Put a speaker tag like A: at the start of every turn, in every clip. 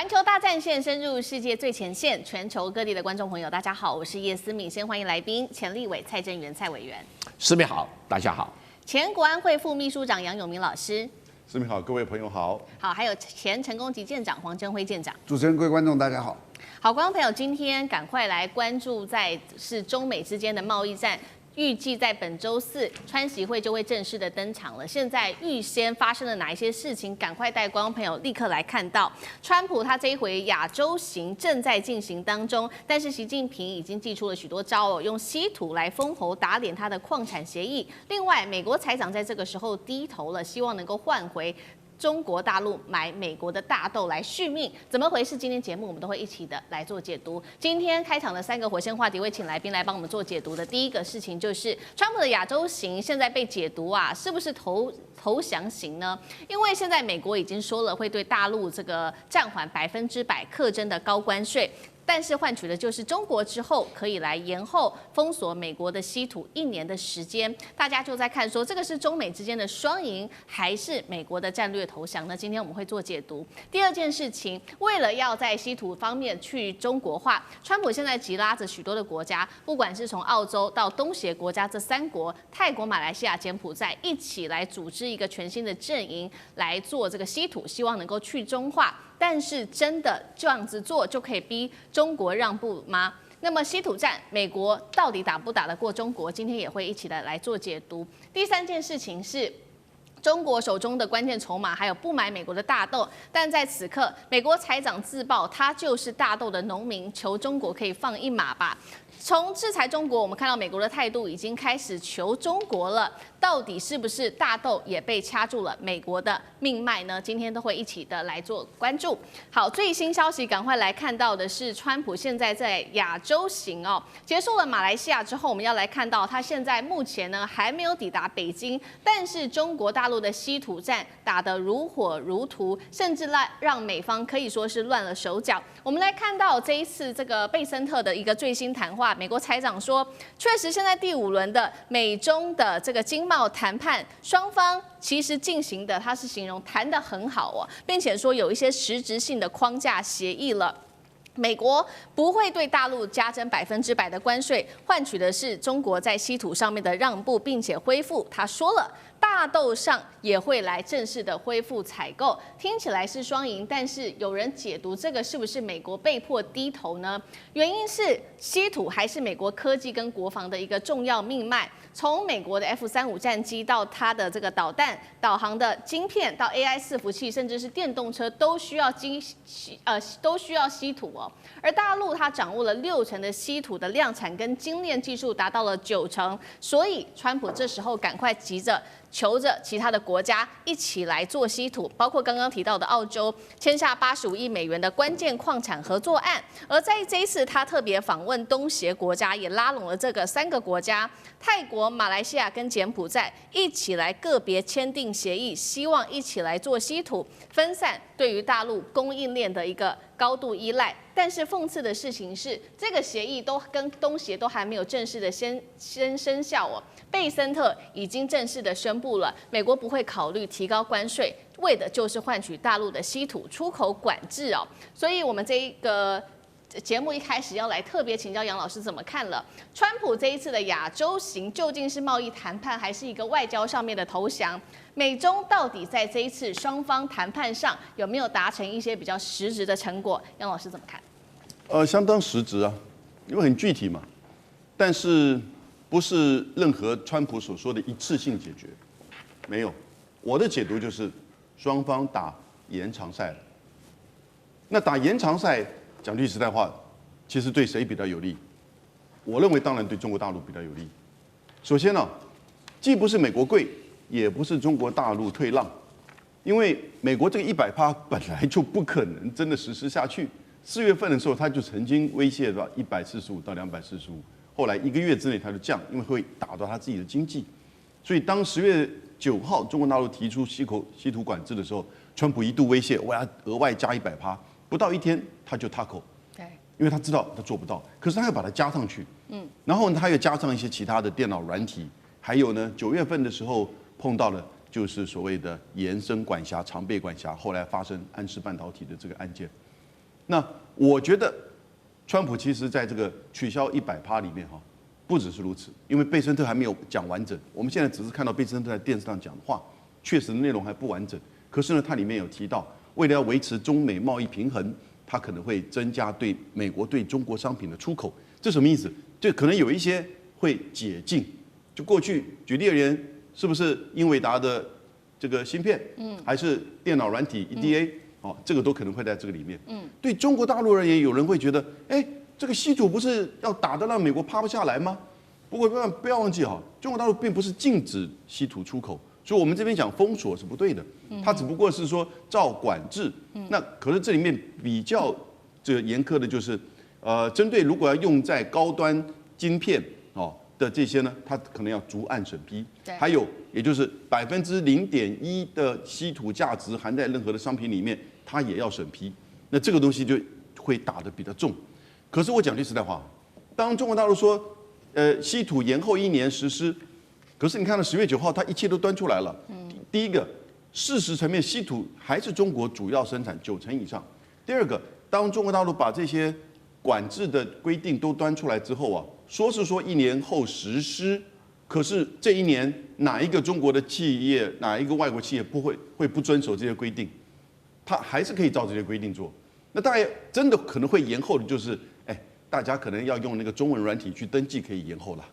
A: 环球大战线深入世界最前线，全球各地的观众朋友，大家好，我是叶思敏。先欢迎来宾前立委蔡正元蔡委员。
B: 思敏好，大家好。
A: 前国安会副秘书长杨永明老师。
C: 思敏好，各位朋友好。
A: 好，还有前成功级舰长黄镇辉舰长。
D: 主持人、各位观众，大家好。
A: 好，观众朋友，今天赶快来关注是中美之间的贸易战。预计在本周四，川习会就会正式的登场了。现在预先发生了哪一些事情？赶快带观众朋友立刻来看到，川普他这一回亚洲行正在进行当中，但是习近平已经祭出了许多招哦，用稀土来封喉打脸他的矿产协议。另外，美国财长在这个时候低头了，希望能够换回中国大陆买美国的大豆来续命，怎么回事？今天节目我们都会一起的来做解读。今天开场的3个火线话题会请来宾来帮我们做解读的。第一个事情就是川普的亚洲行现在被解读啊，是不是投降行呢？因为现在美国已经说了会对大陆这个暂缓100%课征的高关税。但是换取的就是中国之后可以来延后封锁美国的稀土1年的时间，大家就在看说这个是中美之间的双赢，还是美国的战略投降呢？今天我们会做解读。第二件事情，为了要在稀土方面去中国化，川普现在急拉着许多的国家，不管是从澳洲到东协国家这3国，泰国、马来西亚、柬埔寨一起来组织一个全新的阵营来做这个稀土，希望能够去中化。但是真的这样子做就可以逼中国让步吗？那么稀土战，美国到底打不打得过中国？今天也会一起的来做解读。第3件事情是，中国手中的关键筹码还有不买美国的大豆，但在此刻，美国财长自曝他就是大豆的农民，求中国可以放一马吧。从制裁中国，我们看到美国的态度已经开始求中国了，到底是不是大豆也被掐住了美国的命脉呢？今天都会一起的来做关注。好，最新消息赶快来看到的是，川普现在在亚洲行哦，结束了马来西亚之后，我们要来看到他现在目前呢还没有抵达北京，但是中国大陆的稀土战打得如火如荼，甚至让美方可以说是乱了手脚。我们来看到这一次这个贝森特的一个最新谈话。美国财长说，确实现在第5轮的美中的这个经贸谈判，双方其实进行的，他是形容谈得很好哦，并且说有一些实质性的框架协议了。美国不会对大陆加征100%的关税，换取的是中国在稀土上面的让步，并且恢复。他说了，大豆上也会来正式的恢复采购，听起来是双赢，但是有人解读这个是不是美国被迫低头呢？原因是稀土还是美国科技跟国防的一个重要命脉。从美国的 F-35战机到它的这个导弹、导航的晶片，到 AI 伺服器，甚至是电动车，都需要稀土哦。而大陆它掌握了60%的稀土的量产跟精炼技术达到了90%，所以川普这时候赶快急着求着其他的国家一起来做稀土，包括刚刚提到的澳洲签下85亿美元的关键矿产合作案。而在这一次，他特别访问东协国家，也拉拢了这个3个国家：泰国、马来西亚跟柬埔寨，一起来个别签订协议，希望一起来做稀土，分散对于大陆供应链的一个高度依赖。但是讽刺的事情是，这个协议都跟东协都还没有正式的先生效哦。贝森特已经正式的宣布了，美国不会考虑提高关税，为的就是换取大陆的稀土出口管制哦。所以，我们这一个节目一开始要来特别请教杨老师怎么看了川普这一次的亚洲行，究竟是贸易谈判还是一个外交上面的投降？美中到底在这一次双方谈判上有没有达成一些比较实质的成果？杨老师怎么看？
C: 相当实质啊，因为很具体嘛，但是不是任何川普所说的一次性解决，没有。我的解读就是双方打延长赛了。那打延长赛，讲句实在话，其实对谁比较有利？我认为当然对中国大陆比较有利。首先呢，既不是美国贵，也不是中国大陆退让，因为美国这个100%本来就不可能真的实施下去。4月份的时候，他就曾经威胁到145到245，后来1个月之内他就降，因为会打到他自己的经济。所以当10月9号中国大陆提出稀土管制的时候，川普一度威胁我要额外加100%，不到1天他就塌口。
A: 对，
C: 因为他知道他做不到，可是他要把它加上去。然后他又加上一些其他的电脑软体，还有呢，9月份的时候碰到了就是所谓的延伸管辖、常备管辖，后来发生安氏半导体的这个案件。那我觉得，川普其实在这个取消100%里面哈，不只是如此，因为贝森特还没有讲完整。我们现在只是看到贝森特在电视上讲的话，确实内容还不完整。可是呢，它里面有提到，为了要维持中美贸易平衡，它可能会增加对美国对中国商品的出口。这什么意思？就可能有一些会解禁。就过去举例而言，是不是英伟达的这个芯片，还是电脑软体 EDA，哦，这个都可能会在这个里面。对中国大陆而言，有人会觉得，哎，这个稀土不是要打得让美国趴不下来吗？不过不要忘记哈，中国大陆并不是禁止稀土出口，所以我们这边讲封锁是不对的，它只不过是说照管制。那可是这里面比较这个严苛的就是，针对如果要用在高端晶片哦的这些呢，它可能要逐案审批。还有也就是0.1%的稀土价值含在任何的商品里面，它也要审批。那这个东西就会打得比较重。可是我讲句实在话，当中国大陆说，稀土延后1年实施，可是你看到10月9号，它一切都端出来了。第一个，事实层面，稀土还是中国主要生产90%以上。第二个，当中国大陆把这些管制的规定都端出来之后啊，说是说1年后实施，可是这1年哪一个中国的企业，哪一个外国企业会不遵守这些规定？它还是可以照这些规定做。那大概真的可能会延后的就是，大家可能要用那个中文软体去登记，可以延后了。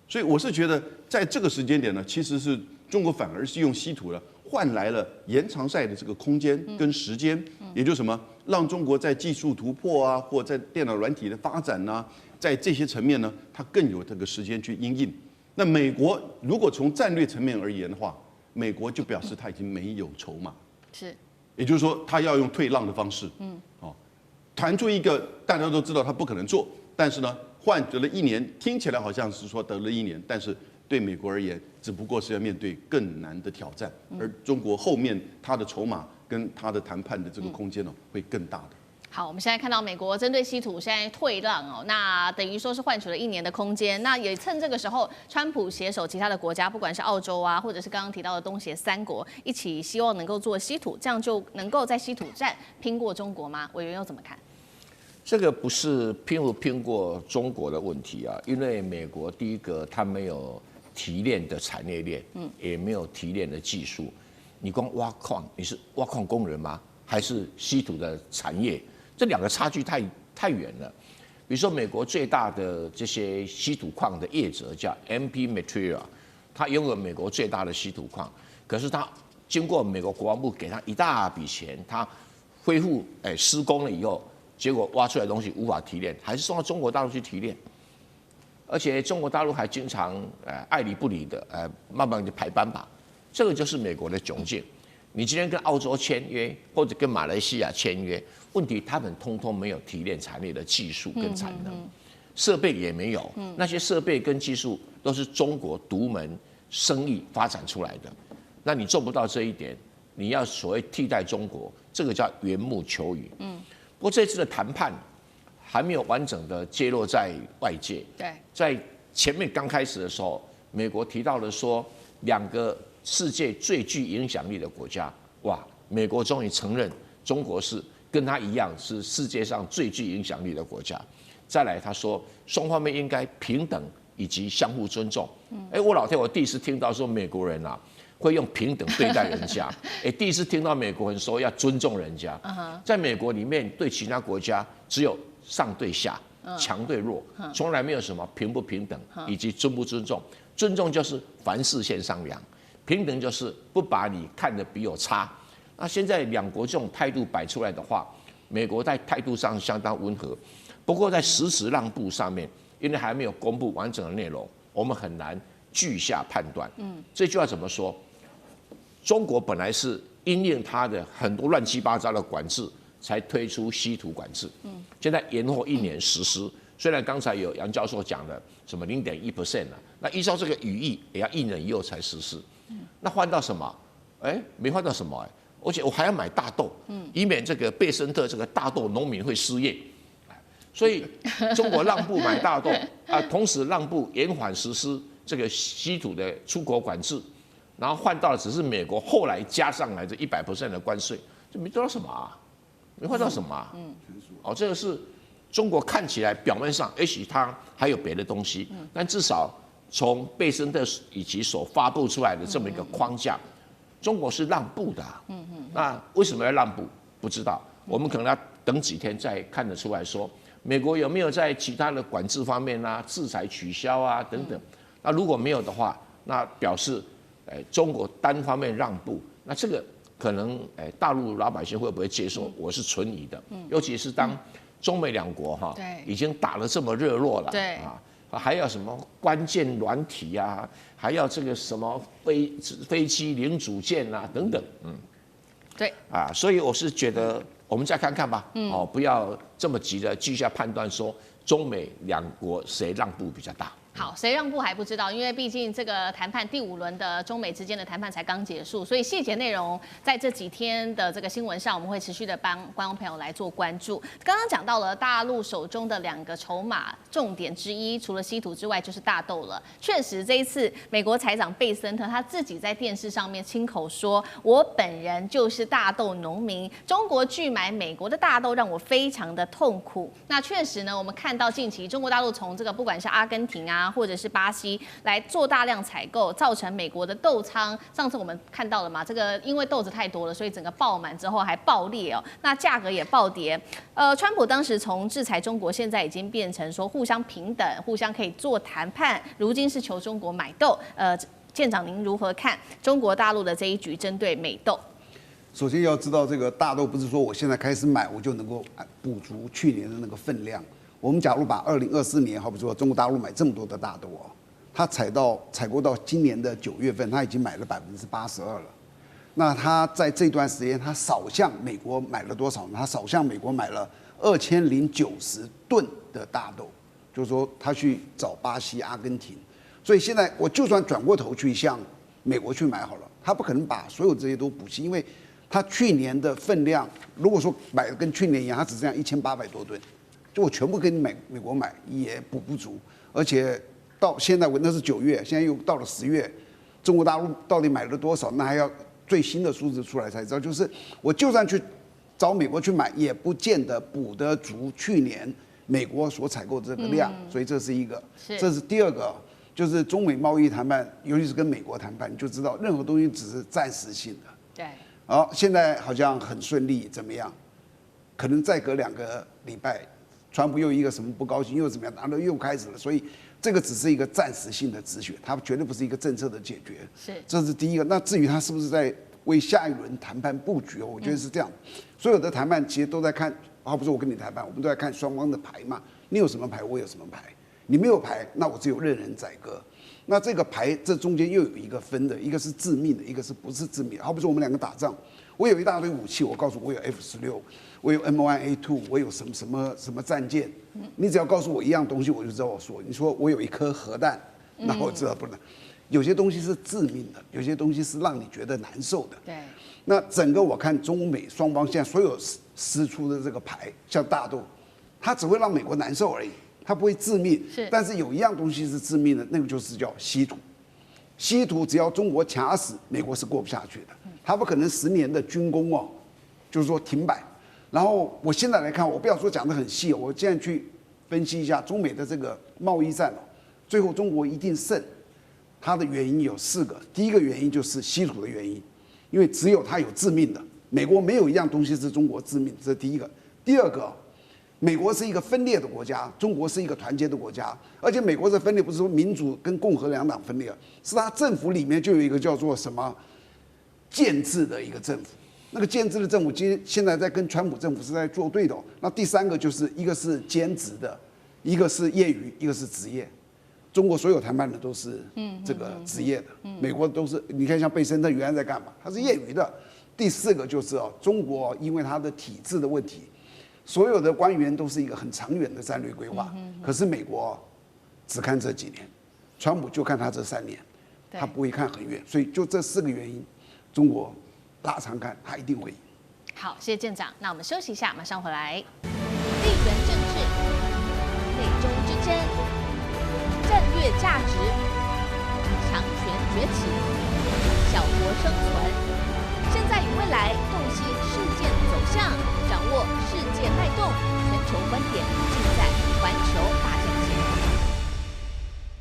C: 所以我是觉得在这个时间点呢，其实是中国反而是用稀土呢换来了延长赛的这个空间跟时间，也就是什么，让中国在技术突破啊，或在电脑软体的发展啊，在这些层面呢，它更有这个时间去因应。那美国如果从战略层面而言的话，美国就表示它已经没有筹码，
A: 是，
C: 也就是说，它要用退让的方式，谈出一个大家都知道它不可能做，但是呢，换得了1年，听起来好像是说得了1年，但是对美国而言，只不过是要面对更难的挑战，而中国后面它的筹码跟它的谈判的这个空间呢，会更大的。
A: 好，我们现在看到美国针对稀土现在退让哦，那等于说是换取了1年的空间。那也趁这个时候，川普携手其他的国家，不管是澳洲啊，或者是刚刚提到的东协3国，一起希望能够做稀土，这样就能够在稀土战拼过中国吗？委员又怎么看？
B: 这个不是拼不拼过中国的问题啊，因为美国第一个它没有提炼的产业链，也没有提炼的技术。你光挖矿，你是挖矿工人吗？还是稀土的产业？这2个差距太远了。比如说，美国最大的这些稀土矿的业者叫 MP Material， 它拥有美国最大的稀土矿，可是它经过美国国防部给他一大笔钱，它恢复施工了以后，结果挖出来的东西无法提炼，还是送到中国大陆去提炼。而且中国大陆还经常爱理不理的慢慢就排班吧。这个就是美国的窘境。你今天跟澳洲签约，或者跟马来西亚签约，问题他们通通没有提炼产业的技术跟产能，设备也没有。那些设备跟技术都是中国独门生意发展出来的。那你做不到这一点，你要所谓替代中国，这个叫缘木求鱼。不过这次的谈判还没有完整的揭露在外界。
A: 对，
B: 在前面刚开始的时候，美国提到了说2个世界最具影响力的国家，哇，美国终于承认中国是跟他一样是世界上最具影响力的国家。再来，他说双方面应该平等以及相互尊重。我老天，我第一次听到说美国人啊会用平等对待人家，第一次听到美国人说要尊重人家。在美国里面，对其他国家只有上对下，强对弱，从来没有什么平不平等以及尊不尊重。尊重就是凡事先商量，平等就是不把你看得比我差。那现在2国这种态度摆出来的话，美国在态度上相当温和，不过在实质让步上面，因为还没有公布完整的内容，我们很难据下判断。这句话怎么说？中国本来是因应它的很多乱七八糟的管制，才推出稀土管制。现在延后1年实施。虽然刚才有杨教授讲的什么0.1%了，那依照这个语义，也要1年以后才实施。那换到什么？没换到什么而且我还要买大豆，以免这个贝森特这个大豆农民会失业。所以中国让步买大豆同时让步延缓实施这个稀土的出口管制，然后换到的只是美国后来加上来这100%的关税，这没做到什么啊？没换到什么啊？哦，这个是中国看起来表面上，也许它还有别的东西，但至少从贝森特以及所发布出来的这么一个框架，中国是让步的。那为什么要让步？不知道，我们可能要等几天再看得出来说，美国有没有在其他的管制方面啊、制裁取消啊等等。那如果没有的话，那表示，中国单方面让步，那这个可能，大陆老百姓会不会接受？我是存疑的。尤其是当中美两国哈，已经打得这么热络了，
A: 对
B: 啊，还要什么关键软体啊，还要这个什么飞机零组件啊等等，
A: 对
B: 啊，所以我是觉得我们再看看吧，哦，不要这么急的继续判断说中美两国谁让步比较大。
A: 好，谁让步还不知道，因为毕竟这个谈判第5轮的中美之间的谈判才刚结束，所以细节内容在这几天的这个新闻上，我们会持续的帮观众朋友来做关注。刚刚讲到了大陆手中的2个筹码重点之一，除了稀土之外就是大豆了。确实，这一次美国财长贝森特他自己在电视上面亲口说：“我本人就是大豆农民，中国拒买美国的大豆让我非常的痛苦。”那确实呢，我们看到近期中国大陆从这个不管是阿根廷啊，或者是巴西来做大量采购，造成美国的豆仓。上次我们看到了嘛，这个因为豆子太多了，所以整个爆满之后还爆裂哦，那价格也暴跌。川普当时从制裁中国，现在已经变成说互相平等，互相可以做谈判。如今是求中国买豆，舰长您如何看中国大陆的这一局针对美豆？
D: 首先要知道，这个大豆不是说我现在开始买我就能够补足去年的那个分量。我们假如把2024年，好比说中国大陆买这么多的大豆哦，它采购到今年的9月份，它已经买了82%了。那它在这段时间，它少向美国买了多少呢？它少向美国买了2090吨的大豆，就是说他去找巴西、阿根廷。所以现在我就算转过头去向美国去买好了，他不可能把所有这些都补齐，因为他去年的分量，如果说买的跟去年一样，它只剩下1800多吨。就我全部跟美国买也补不足，而且到现在那是9月，现在又到了10月，中国大陆到底买了多少？那还要最新的数字出来才知道。就是我就算去找美国去买，也不见得补得足去年美国所采购的这个量，所以这是一个。这是第二个，就是中美贸易谈判，尤其是跟美国谈判，你就知道任何东西只是暂时性的。
A: 对。
D: 好，现在好像很顺利，怎么样？可能再隔2个礼拜。川普又一个什么不高兴，又怎么样，然后又开始了，所以这个只是一个暂时性的止血，它绝对不是一个政策的解决。这是第一个。那至于他是不是在为下一轮谈判布局哦，我觉得是这样。所有的谈判其实都在看，好比说我跟你谈判，我们都在看双方的牌嘛。你有什么牌，我有什么牌。你没有牌，那我只有任人宰割。那这个牌这中间又有一个分的，一个是致命的，一个是不是致命的。好比说我们2个打仗，我有一大堆武器，我告诉我有 F-16。我有 M1A2， 我有什么战舰，你只要告诉我一样东西，我就知道我说。你说我有一颗核弹，那我知道不能。有些东西是致命的，有些东西是让你觉得难受的。
A: 对。
D: 那整个我看中美双方现在所有施出的这个牌，像大豆，它只会让美国难受而已，它不会致命。但是有一样东西是致命的，那个就是叫稀土。稀土只要中国卡死，美国是过不下去的。它不可能10年的军工哦，就是说停摆。然后我现在来看，我不要说讲得很细，我现在去分析一下中美的这个贸易战哦，最后中国一定胜，它的原因有4个。第一个原因就是稀土的原因，因为只有它有致命的，美国没有一样东西是中国致命，这是第一个。第二个，美国是一个分裂的国家，中国是一个团结的国家，而且美国的分裂不是说民主跟共和2党分裂，是它政府里面就有一个叫做什么建制的一个政府。那个建制的政府现在在跟川普政府是在作对的哦。那第3个就是一个是兼职的，一个是业余，一个是职业。中国所有谈判的都是这个职业的，美国都是。你看像贝森特原来在干嘛？他是业余的。第4个就是哦，中国因为它的体制的问题，所有的官员都是一个很长远的战略规划。可是美国只看这几年，川普就看他这3年，他不会看很远。所以就这4个原因，中国拉长看，他一定会赢。
A: 好，谢谢舰长。那我们休息一下，马上回来。地缘政治、美中之争、战略价值、强权崛起、小国生存，现在与未来洞悉事件走向，掌